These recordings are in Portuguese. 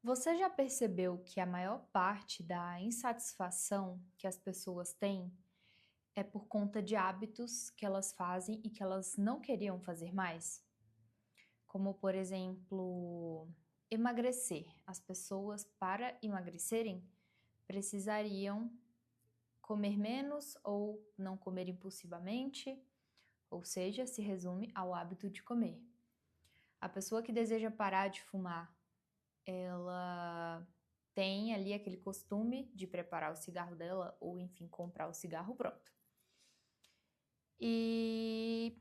Você já percebeu que a maior parte da insatisfação que as pessoas têm é por conta de hábitos que elas fazem e que elas não queriam fazer mais? Como, por exemplo, emagrecer. As pessoas, para emagrecerem, precisariam comer menos ou não comer impulsivamente, ou seja, se resume ao hábito de comer. A pessoa que deseja parar de fumar, ela tem ali aquele costume de preparar o cigarro dela ou, enfim, comprar o cigarro pronto. E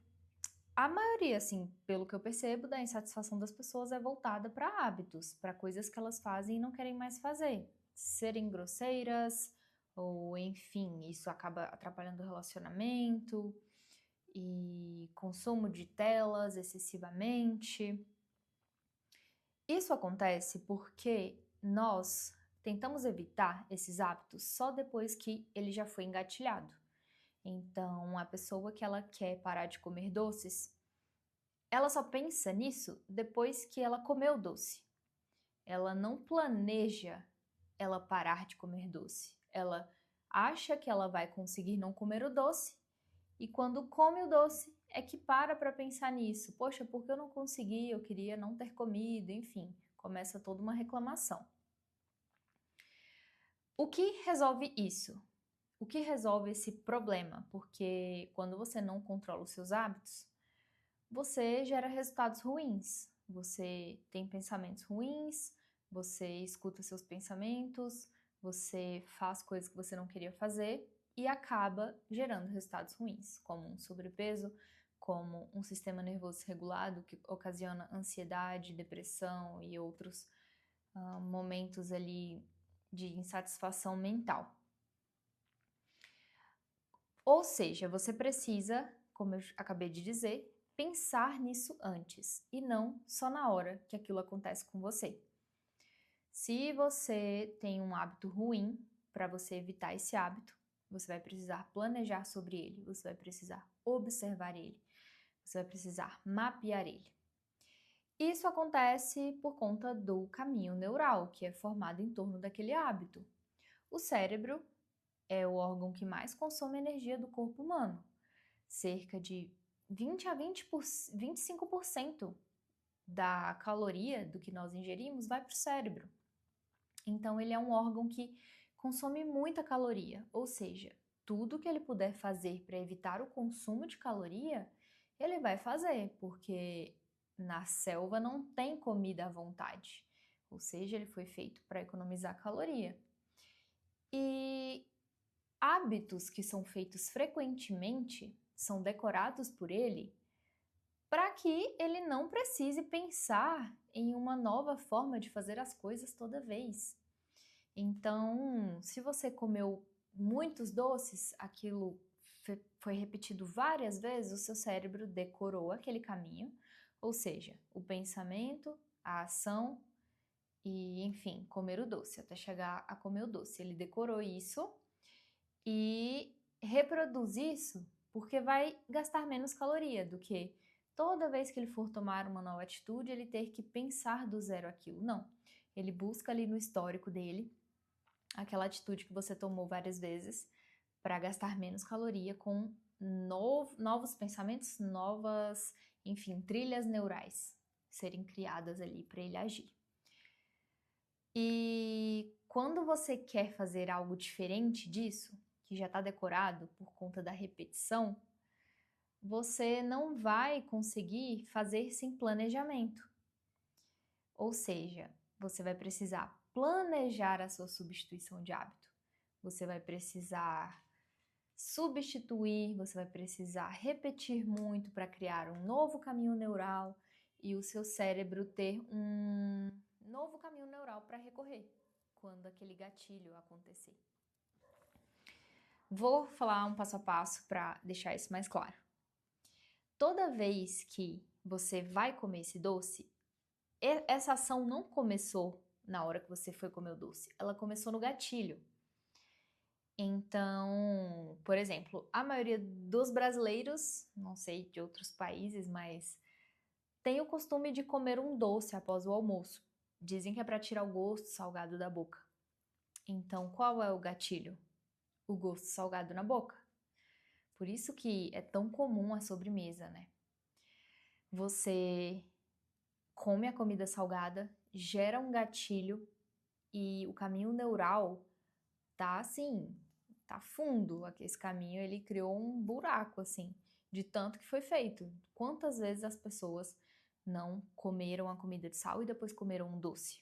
a maioria, assim, pelo que eu percebo, da insatisfação das pessoas é voltada para hábitos, para coisas que elas fazem e não querem mais fazer. Serem grosseiras, ou enfim, isso acaba atrapalhando o relacionamento e consumo de telas excessivamente. Isso acontece porque nós tentamos evitar esses hábitos só depois que ele já foi engatilhado. Então, a pessoa que ela quer parar de comer doces, ela só pensa nisso depois que ela comeu o doce. Ela não planeja ela parar de comer doce. Ela acha que ela vai conseguir não comer o doce e quando come o doce é que para pensar nisso. Poxa, por que eu não consegui? Eu queria não ter comido, enfim, começa toda uma reclamação. O que resolve isso? O que resolve esse problema? Porque quando você não controla os seus hábitos, você gera resultados ruins. Você tem pensamentos ruins, você escuta seus pensamentos, você faz coisas que você não queria fazer e acaba gerando resultados ruins, como um sobrepeso, como um sistema nervoso desregulado que ocasiona ansiedade, depressão e outros momentos ali de insatisfação mental. Ou seja, você precisa, como eu acabei de dizer, pensar nisso antes e não só na hora que aquilo acontece com você. Se você tem um hábito ruim, para você evitar esse hábito, você vai precisar planejar sobre ele, você vai precisar observar ele, você vai precisar mapear ele. Isso acontece por conta do caminho neural, que é formado em torno daquele hábito. O cérebro é o órgão que mais consome energia do corpo humano. Cerca de 20 a 25% da caloria do que nós ingerimos vai para o cérebro. Então, ele é um órgão que consome muita caloria, ou seja, tudo que ele puder fazer para evitar o consumo de caloria, ele vai fazer, porque na selva não tem comida à vontade, ou seja, ele foi feito para economizar caloria. E hábitos que são feitos frequentemente são decorados por ele para que ele não precise pensar em uma nova forma de fazer as coisas toda vez. Então, se você comeu muitos doces, aquilo foi repetido várias vezes, o seu cérebro decorou aquele caminho, ou seja, o pensamento, a ação e, enfim, comer o doce, até chegar a comer o doce. Ele decorou isso e reproduz isso porque vai gastar menos caloria do que toda vez que ele for tomar uma nova atitude, ele ter que pensar do zero aquilo. Não. Ele busca ali no histórico dele aquela atitude que você tomou várias vezes para gastar menos caloria com novos pensamentos, novas, enfim, trilhas neurais serem criadas ali para ele agir. E quando você quer fazer algo diferente disso, que já está decorado por conta da repetição, você não vai conseguir fazer sem planejamento. Ou seja, você vai precisar planejar a sua substituição de hábito. Você vai precisar substituir, você vai precisar repetir muito para criar um novo caminho neural e o seu cérebro ter um novo caminho neural para recorrer quando aquele gatilho acontecer. Vou falar um passo a passo para deixar isso mais claro. Toda vez que você vai comer esse doce, essa ação não começou na hora que você foi comer o doce, ela começou no gatilho. Então, por exemplo, a maioria dos brasileiros, não sei de outros países, mas tem o costume de comer um doce após o almoço. Dizem que é para tirar o gosto salgado da boca. Então, qual é o gatilho? O gosto salgado na boca. Por isso que é tão comum a sobremesa, né? Você come a comida salgada, gera um gatilho e o caminho neural tá assim, tá fundo. Esse caminho ele criou um buraco assim, de tanto que foi feito. Quantas vezes as pessoas não comeram a comida de sal e depois comeram um doce?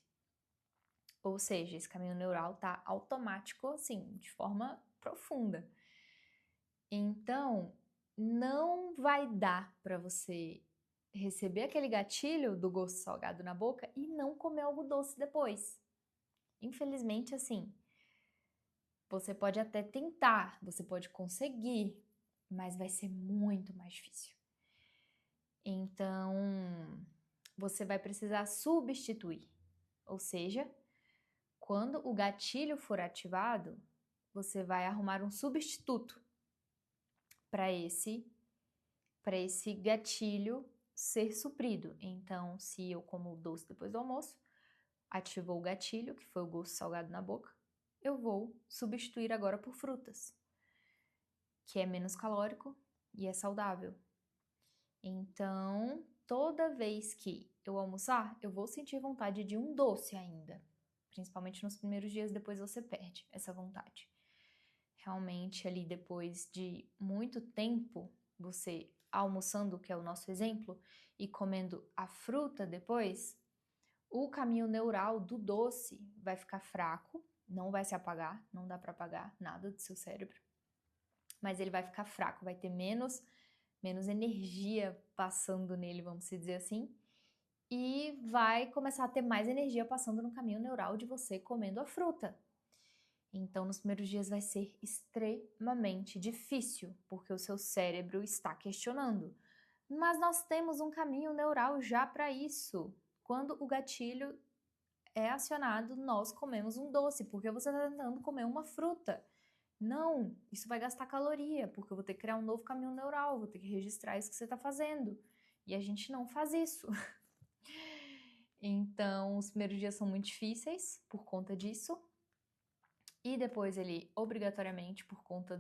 Ou seja, esse caminho neural tá automático assim, de forma profunda. Então, não vai dar para você receber aquele gatilho do gosto salgado na boca e não comer algo doce depois. Infelizmente, assim, você pode até tentar, você pode conseguir, mas vai ser muito mais difícil. Então, você vai precisar substituir. Ou seja, quando o gatilho for ativado, você vai arrumar um substituto para esse gatilho ser suprido. Então, se eu como doce depois do almoço, ativou o gatilho, que foi o gosto salgado na boca, eu vou substituir agora por frutas, que é menos calórico e é saudável. Então, toda vez que eu almoçar, eu vou sentir vontade de um doce ainda. Principalmente nos primeiros dias, depois você perde essa vontade. Realmente, ali depois de muito tempo, você almoçando, que é o nosso exemplo, e comendo a fruta depois, o caminho neural do doce vai ficar fraco, não vai se apagar, não dá para apagar nada do seu cérebro, mas ele vai ficar fraco, vai ter menos energia passando nele, vamos dizer assim, e vai começar a ter mais energia passando no caminho neural de você comendo a fruta. Então, nos primeiros dias vai ser extremamente difícil, porque o seu cérebro está questionando. Mas nós temos um caminho neural já para isso. Quando o gatilho é acionado, nós comemos um doce, porque você está tentando comer uma fruta. Não, isso vai gastar caloria, porque eu vou ter que criar um novo caminho neural, vou ter que registrar isso que você está fazendo. E a gente não faz isso. Então, os primeiros dias são muito difíceis por conta disso. E depois ele, obrigatoriamente, por conta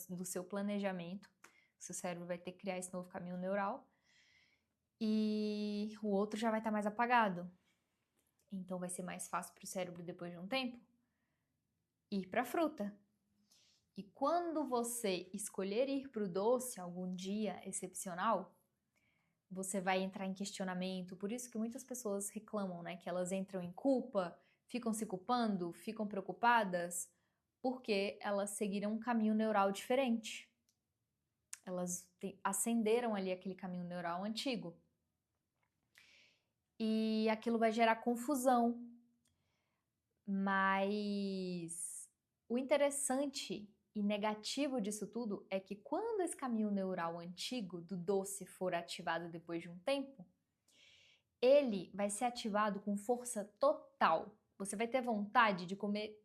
do seu planejamento, seu cérebro vai ter que criar esse novo caminho neural. E o outro já vai estar mais apagado. Então vai ser mais fácil para o cérebro, depois de um tempo, ir para a fruta. E quando você escolher ir para o doce algum dia excepcional, você vai entrar em questionamento. Por isso que muitas pessoas reclamam, né? Que elas entram em culpa, ficam se culpando, ficam preocupadas, porque elas seguiram um caminho neural diferente. Elas acenderam ali aquele caminho neural antigo. E aquilo vai gerar confusão. Mas o interessante e negativo disso tudo é que quando esse caminho neural antigo do doce for ativado depois de um tempo, ele vai ser ativado com força total. Você vai ter vontade de comer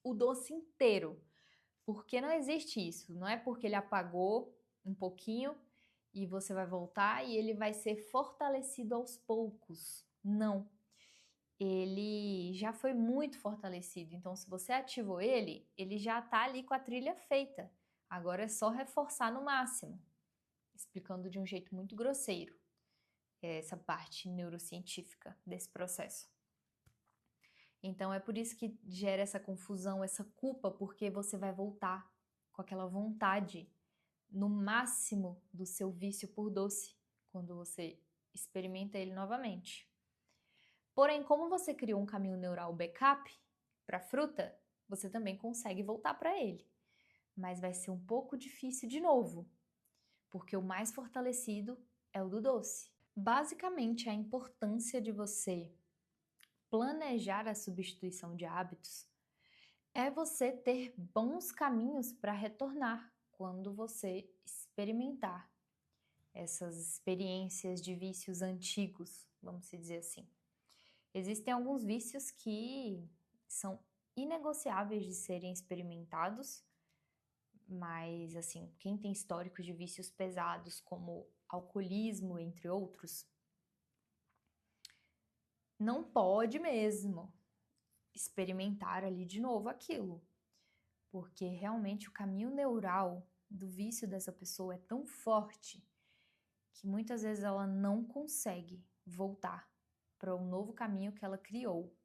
o doce inteiro, porque não existe isso. Não é porque ele apagou um pouquinho e você vai voltar e ele vai ser fortalecido aos poucos. Não. Ele já foi muito fortalecido. Então, se você ativou ele, ele já está ali com a trilha feita. Agora é só reforçar no máximo, explicando de um jeito muito grosseiro essa parte neurocientífica desse processo. Então, é por isso que gera essa confusão, essa culpa, porque você vai voltar com aquela vontade no máximo do seu vício por doce, quando você experimenta ele novamente. Porém, como você criou um caminho neural backup para a fruta, você também consegue voltar para ele. Mas vai ser um pouco difícil de novo, porque o mais fortalecido é o do doce. Basicamente, a importância de você planejar a substituição de hábitos é você ter bons caminhos para retornar quando você experimentar essas experiências de vícios antigos, vamos dizer assim. Existem alguns vícios que são inegociáveis de serem experimentados, mas assim, quem tem histórico de vícios pesados como alcoolismo, entre outros, não pode mesmo experimentar ali de novo aquilo, porque realmente o caminho neural do vício dessa pessoa é tão forte que muitas vezes ela não consegue voltar para um novo caminho que ela criou,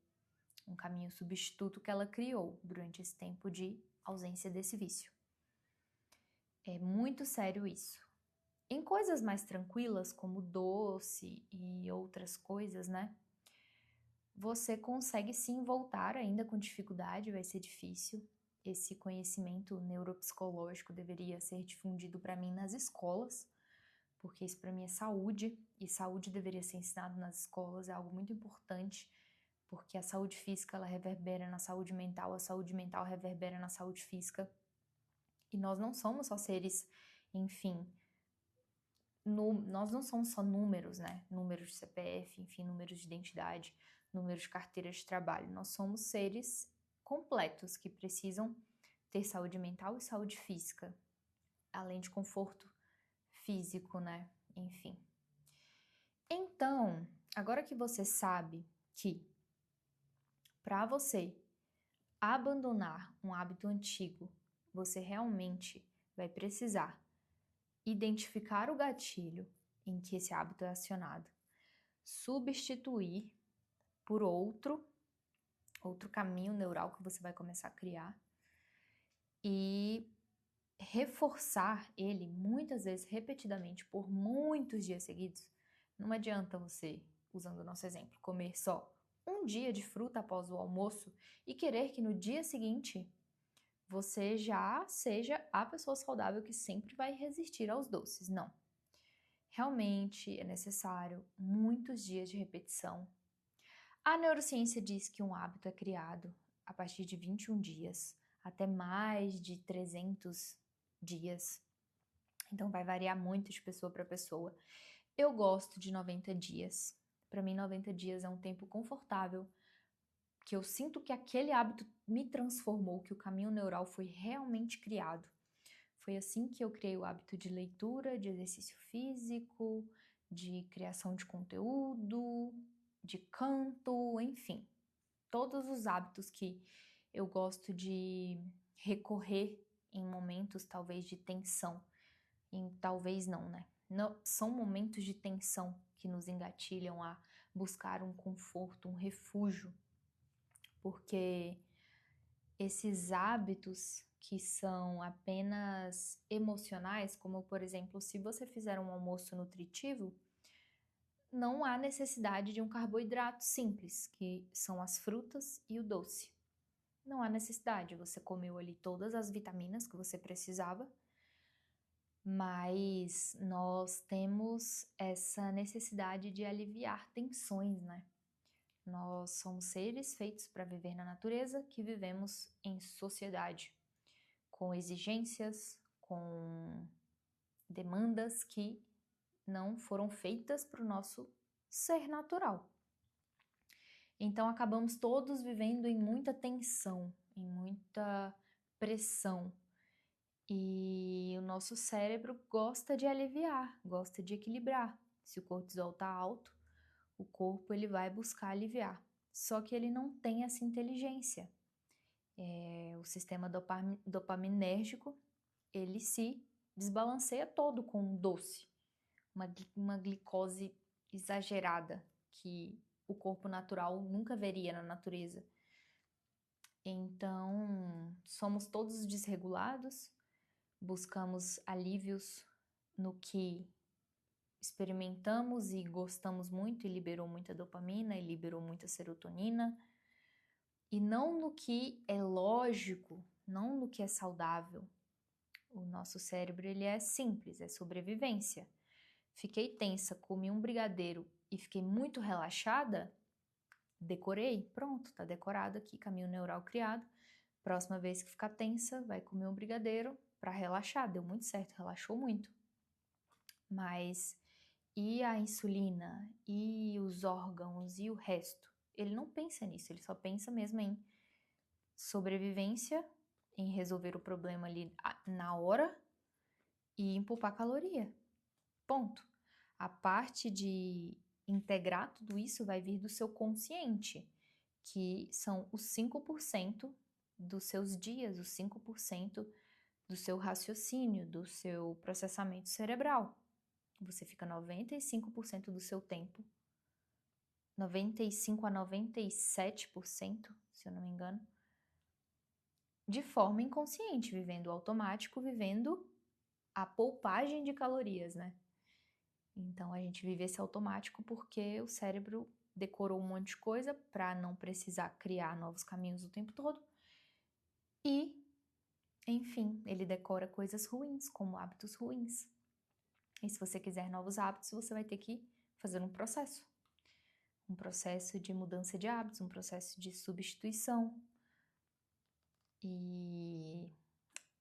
um caminho substituto que ela criou durante esse tempo de ausência desse vício. É muito sério isso. Em coisas mais tranquilas, como doce e outras coisas, né? Você consegue sim voltar, ainda com dificuldade, vai ser difícil. Esse conhecimento neuropsicológico deveria ser difundido para mim nas escolas, porque isso para mim é saúde, e saúde deveria ser ensinado nas escolas, é algo muito importante, porque a saúde física ela reverbera na saúde mental, a saúde mental reverbera na saúde física. E nós não somos só seres, enfim, nós não somos só números, né? Números de CPF, enfim, números de identidade, números de carteira de trabalho. Nós somos seres completos que precisam ter saúde mental e saúde física, além de conforto físico, né? Enfim. Então, agora que você sabe que para você abandonar um hábito antigo, você realmente vai precisar identificar o gatilho em que esse hábito é acionado, substituir por outro caminho neural que você vai começar a criar e reforçar ele muitas vezes repetidamente por muitos dias seguidos. Não adianta você, usando o nosso exemplo, comer só um dia de fruta após o almoço e querer que no dia seguinte você já seja a pessoa saudável que sempre vai resistir aos doces. Não. Realmente é necessário muitos dias de repetição. A neurociência diz que um hábito é criado a partir de 21 dias, até mais de 300 dias. Então vai variar muito de pessoa para pessoa. Eu gosto de 90 dias. Para mim, 90 dias é um tempo confortável, que eu sinto que aquele hábito me transformou, que o caminho neural foi realmente criado. Foi assim que eu criei o hábito de leitura, de exercício físico, de criação de conteúdo, de canto, enfim. Todos os hábitos que eu gosto de recorrer em momentos talvez de tensão. Talvez não, né? Não, são momentos de tensão que nos engatilham a buscar um conforto, um refúgio. Porque esses hábitos que são apenas emocionais, como por exemplo, se você fizer um almoço nutritivo, não há necessidade de um carboidrato simples, que são as frutas e o doce. Não há necessidade, você comeu ali todas as vitaminas que você precisava, mas nós temos essa necessidade de aliviar tensões, né? Nós somos seres feitos para viver na natureza, que vivemos em sociedade, com exigências, com demandas que não foram feitas para o nosso ser natural. Então acabamos todos vivendo em muita tensão, em muita pressão. E o nosso cérebro gosta de aliviar, gosta de equilibrar. Se o cortisol está alto, o corpo ele vai buscar aliviar. Só que ele não tem essa inteligência. O sistema dopaminérgico, ele se desbalanceia todo com um doce, uma glicose exagerada que o corpo natural nunca veria na natureza. Então, somos todos desregulados, buscamos alívios no que experimentamos e gostamos muito e liberou muita dopamina e liberou muita serotonina, e não no que é lógico, não no que é saudável. O nosso cérebro ele é simples, é sobrevivência. Fiquei tensa, comi um brigadeiro e fiquei muito relaxada, decorei, pronto, tá decorado aqui, caminho neural criado. Próxima vez que ficar tensa, vai comer um brigadeiro para relaxar, deu muito certo, relaxou muito. Mas e a insulina, e os órgãos, e o resto? Ele não pensa nisso, ele só pensa mesmo em sobrevivência, em resolver o problema ali na hora e em poupar caloria. Ponto. A parte de integrar tudo isso vai vir do seu consciente, que são os 5% dos seus dias, os 5% do seu raciocínio, do seu processamento cerebral. Você fica 95% do seu tempo, 95 a 97%, se eu não me engano, de forma inconsciente, vivendo automático, vivendo a poupagem de calorias, né? Então a gente vive esse automático porque o cérebro decorou um monte de coisa para não precisar criar novos caminhos o tempo todo. E, enfim, ele decora coisas ruins, como hábitos ruins. E se você quiser novos hábitos, você vai ter que fazer um processo de mudança de hábitos, um processo de substituição. E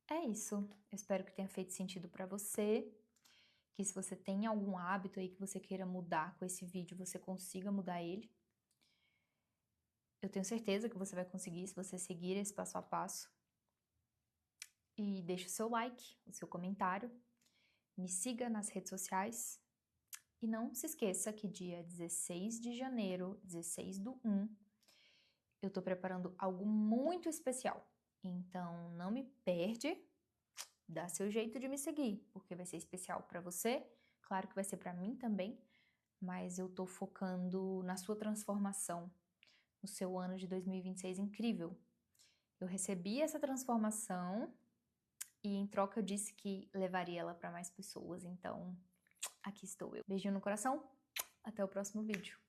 é isso. Eu espero que tenha feito sentido para você, que se você tem algum hábito aí que você queira mudar com esse vídeo, você consiga mudar ele. Eu tenho certeza que você vai conseguir se você seguir esse passo a passo. E deixe o seu like, o seu comentário, me siga nas redes sociais. E não se esqueça que dia 16 de janeiro, 16/1, eu tô preparando algo muito especial. Então não me perde, dá seu jeito de me seguir, porque vai ser especial para você, claro que vai ser para mim também, mas eu tô focando na sua transformação, no seu ano de 2026 incrível. Eu recebi essa transformação e em troca eu disse que levaria ela para mais pessoas, então aqui estou eu. Beijinho no coração, até o próximo vídeo.